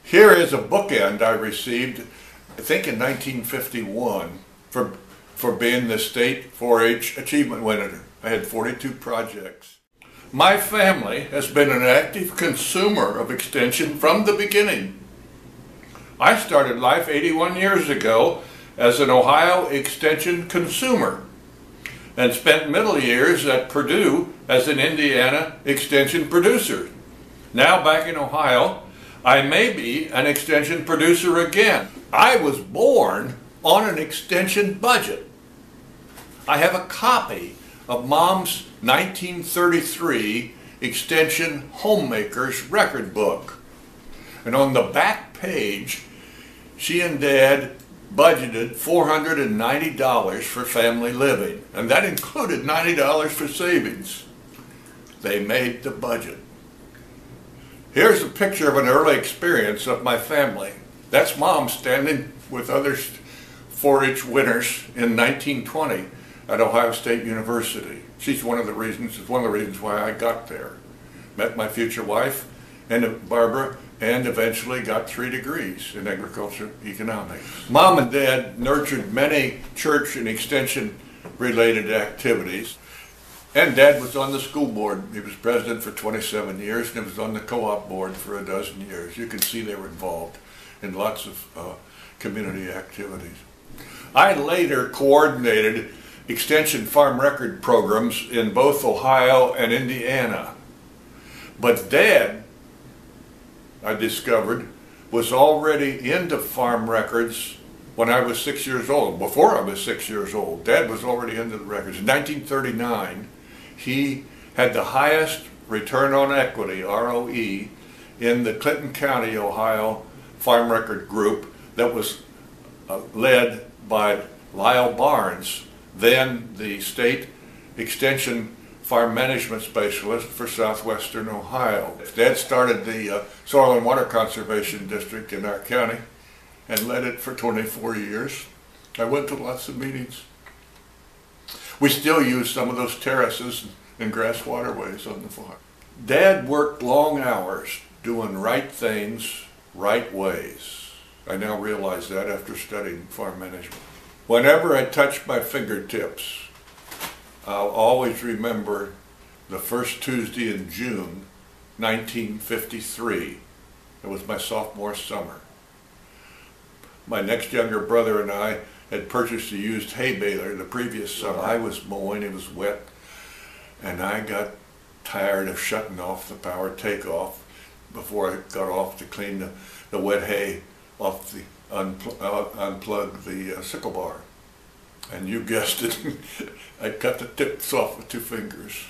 Here is a bookend I received, I think in 1951, for being the state 4-H achievement winner. I had 42 projects. My family has been an active consumer of extension from the beginning. I started life 81 years ago as an Ohio extension consumer and spent middle years at Purdue as an Indiana extension producer. Now back in Ohio, I may be an extension producer again. I was born on an extension budget. I have a copy of Mom's 1933 extension homemaker's record book. And on the back page, she and Dad budgeted $490 for family living, and that included $90 for savings. They made the budget. Here's a picture of an early experience of my family. That's Mom standing with other 4-H winners in 1920 at Ohio State University. She's one of the reasons why I got there. Met my future wife, and Barbara, and eventually got 3 degrees in agriculture economics. Mom and Dad nurtured many church and extension related activities. And Dad was on the school board. He was president for 27 years, and he was on the co-op board for a dozen years. You can see they were involved in lots of community activities. I later coordinated extension farm record programs in both Ohio and Indiana. But Dad, I discovered, was already into farm records when I was 6 years old. Before I was 6 years old, Dad was already into the records. In 1939, he had the highest return on equity, ROE, in the Clinton County, Ohio farm record group that was led by Lyle Barnes, then the state extension farm management specialist for southwestern Ohio. Dad started the Soil and Water Conservation District in our county and led it for 24 years. I went to lots of meetings. We still use some of those terraces and grass waterways on the farm. Dad worked long hours doing right things, right ways. I now realize that after studying farm management. Whenever I touch my fingertips, I'll always remember the first Tuesday in June, 1953. It was my sophomore summer. My next younger brother and I had purchased a used hay baler the previous summer. I was mowing, it was wet, and I got tired of shutting off the power takeoff before I got off to clean the wet hay off the unplug the sickle bar. And you guessed it, I cut the tips off with 2 fingers.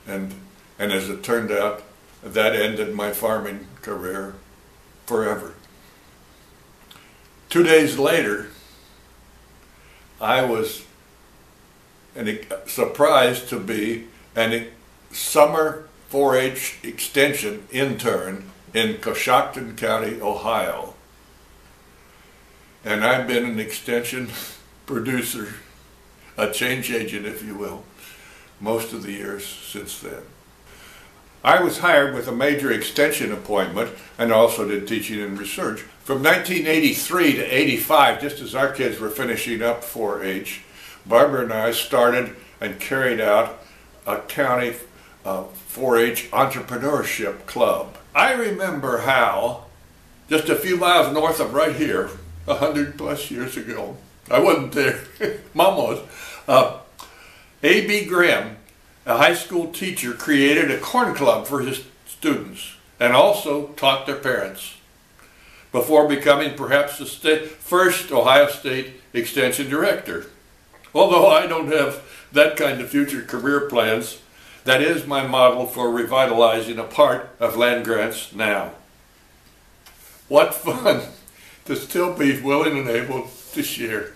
And as it turned out, that ended my farming career forever. 2 days later, I was surprised to be a summer 4-H extension intern in Coshocton County, Ohio. And I've been an extension producer, a change agent, if you will, most of the years since then. I was hired with a major extension appointment and also did teaching and research. From 1983 to 85, just as our kids were finishing up 4-H, Barbara and I started and carried out a county 4-H entrepreneurship club. I remember how, just a few miles north of right here, 100+ years ago, I wasn't there, Mom was, A.B. Grimm, a high school teacher, created a corn club for his students and also taught their parents before becoming perhaps the first Ohio State Extension Director. Although I don't have that kind of future career plans, that is my model for revitalizing a part of land grants now. What fun to still be willing and able to share.